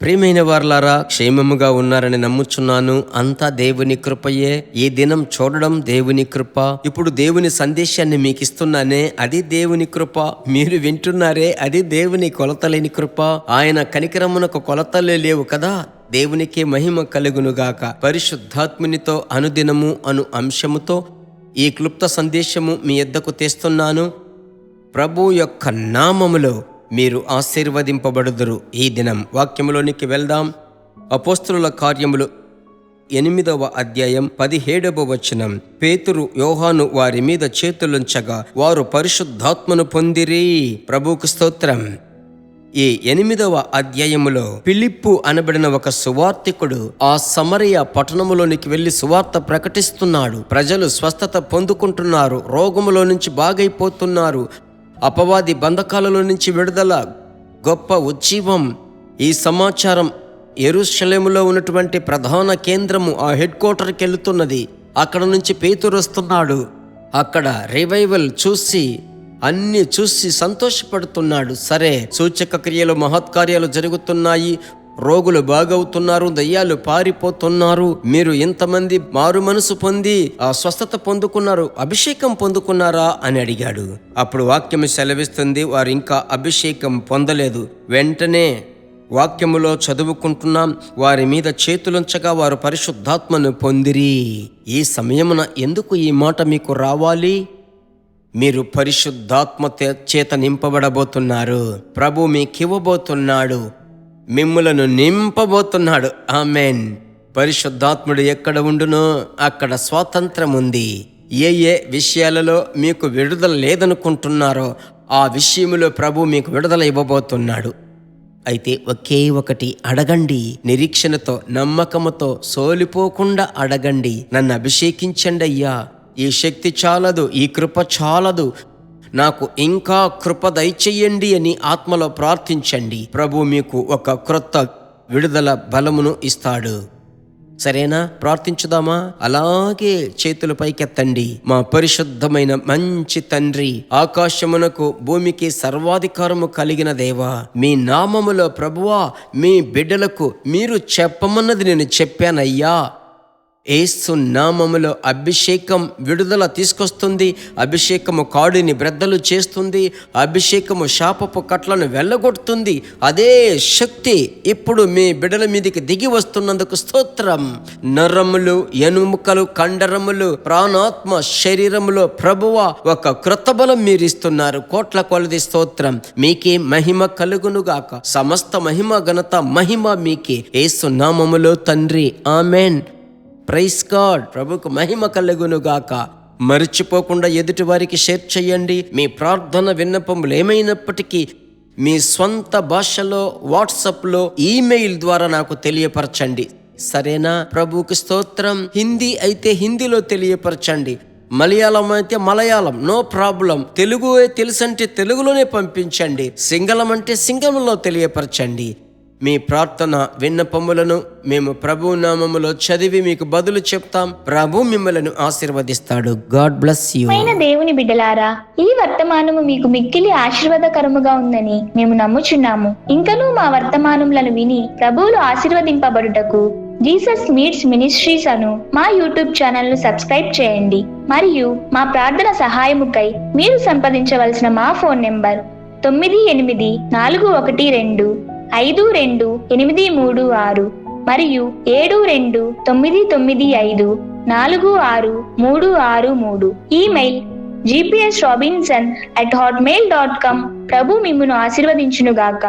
ప్రియమైన వారలారా, క్షేమముగా ఉన్నారని నమ్ముచున్నాను. అంతా దేవుని కృపయే. ఈ దినం చూడడం దేవుని కృప. ఇప్పుడు దేవుని సందేశాన్ని మీకు ఇస్తున్నానే, అది దేవుని కృప. మీరు వింటున్నారే, అది దేవుని కొలతలేని కృప. ఆయన కనికరమునకు కొలతలే లేవు కదా. దేవునికి మహిమ కలుగునుగాక. పరిశుద్ధాత్మునితో అనుదినము అను అంశముతో ఈ క్లుప్త సందేశము మీ యొద్దకు తెస్తున్నాను. ప్రభు యొక్క నామములో మీరు ఆశీర్వదింపబడుదురు. ఈ దినం వాక్యములోనికి వెళ్దాం. అపోస్తలుల కార్యములు 8వ అధ్యాయం 17వ వచనం. పేతురు, యోహాను వారి మీద చేతులుంచగా వారు పరిశుద్ధాత్మను పొందిరి. ప్రభువుకు స్తోత్రం. ఈ 8వ అధ్యాయములో ఫిలిప్పు అనబడిన ఒక సువార్తికుడు ఆ సమరయ పట్టణములోనికి వెళ్లి సువార్త ప్రకటిస్తున్నాడు. ప్రజలు స్వస్థత పొందుకుంటున్నారు, రోగములో నుంచి బాగైపోతున్నారు, అపవాది బంధకాలలో నుంచి విడుదల, గొప్ప ఉజ్జీవం. ఈ సమాచారం యెరూషలేములో ఉన్నటువంటి ప్రధాన కేంద్రము, ఆ హెడ్ క్వార్టర్కి వెళుతున్నది. అక్కడ నుంచి పేతురు వస్తున్నాడు. అక్కడ రివైవల్ అన్ని చూసి సంతోషపడుతున్నాడు. సరే, సూచక క్రియలు, మహత్కార్యాలు జరుగుతున్నాయి, రోగులు బాగవుతున్నారు, దయ్యాలు పారిపోతున్నారు. మీరు ఇంతమంది మారు మనసు పొంది ఆ స్వస్థత పొందుకున్నారు, అభిషేకం పొందుకున్నారా అని అడిగాడు. అప్పుడు వాక్యము సెలవిస్తుంది, వారు ఇంకా అభిషేకం పొందలేదు. వెంటనే వాక్యములో చదువుకుంటున్నాం, వారి మీద చేతులుంచగా వారు పరిశుద్ధాత్మను పొందిరి. ఈ సమయమున ఎందుకు ఈ మాట మీకు రావాలి? మీరు పరిశుద్ధాత్మ చేత నింపబడబోతున్నారు. ప్రభు మీకివ్వబోతున్నాడు, మిమ్ములను నింపబోతున్నాడు. ఆమెన్. పరిశుద్ధాత్ముడు ఎక్కడ ఉండునో అక్కడ స్వాతంత్రం ఉంది. ఏ విషయాలలో మీకు విడుదల లేదనుకుంటున్నారో ఆ విషయంలో ప్రభు మీకు విడుదల ఇవ్వబోతున్నాడు. అయితే ఒకే ఒకటి అడగండి, నిరీక్షణతో, నమ్మకముతో, సోలిపోకుండా అడగండి. నన్ను అభిషేకించండి అయ్యా, ఈ శక్తి చాలదు, ఈ కృప చాలదు, నాకు ఇంకా కృప దయచెయ్యండి అని ఆత్మలో ప్రార్థించండి. ప్రభు మీకు ఒక క్రొత్త విడుదల బలమును ఇస్తాడు. సరేనా? ప్రార్థించుదామా? అలాగే చేతులు పైకెత్తండి. మా పరిశుద్ధమైన మంచి తండ్రి, ఆకాశమునకు భూమికి సర్వాధికారము కలిగిన దేవా, మీ నామములో ప్రభువా మీ బిడ్డలకు మీరు చెప్పమన్నది నేను చెప్పానయ్యా. యేసు నామములో అభిషేకం విడుదల తీసుకొస్తుంది. అభిషేకము కాడిని బ్రద్దలు చేస్తుంది. అభిషేకము శాపపు కట్లను వెళ్ళగొడుతుంది. అదే శక్తి ఇప్పుడు మీ బిడ్డల మీదకి దిగి వస్తున్నందుకు స్తోత్రం. నరములు, ఎనుముకలు, కండరములు, ప్రాణాత్మ శరీరములో ప్రభువా ఒక క్రొత్త బలం మీరు ఇస్తున్నారు. కోట్ల కొలది స్తోత్రం. మీకే మహిమ కలుగునుగాక. సమస్త మహిమ, ఘనత, మహిమ మీకే. యేసు నామములో తండ్రి, ఆమెన్. Praise God. ప్రభుకు మహిమ కలుగునుగాక. మరిచిపోకుండా ఎదుటి వారికి షేర్ చేయండి. మీ ప్రార్థన విన్నపములు ఏమైనప్పటికీ మీ స్వంత భాషలో, వాట్సాప్లో, ఈమెయిల్ ద్వారా నాకు తెలియపరచండి. సరేనా? ప్రభుకు స్తోత్రం. హిందీ అయితే హిందీలో తెలియపరచండి, మలయాళం అయితే మలయాళం, నో ప్రాబ్లం. తెలుగు తెలుసంటే తెలుగులోనే పంపించండి, సింగళం అంటే సింగళంలో తెలియపరచండి. మీ ప్రార్థన విన్నపములను మేము ప్రభు నామములో చదివి మీకు బదులు చెప్తాం. ప్రభు మిమ్మలను ఆశీర్వదిస్తాడు. God bless you. దేవుని బిడ్డలారా, ఈ వర్తమానము మీకు మిక్కిలి ఆశీర్వాదకరముగా ఉందని మేము నమ్ముచున్నాము. ఇంకనూ మా వర్తమానములను విని ప్రభువులు ఆశీర్వదింపబడుటకు జీసస్ మీట్స్ మినిస్ట్రీస్ అను మా యూట్యూబ్ ఛానల్ ను సబ్స్క్రైబ్ చేయండి. మరియు మా ప్రార్థన సహాయముకై మీరు సంప్రదించవలసిన మా ఫోన్ నెంబర్ 9842528286 మరియు 7299546363. Email gpsrobinson@hotmail.com. ప్రభు మిమ్మును ఆశీర్వదించునుగాక.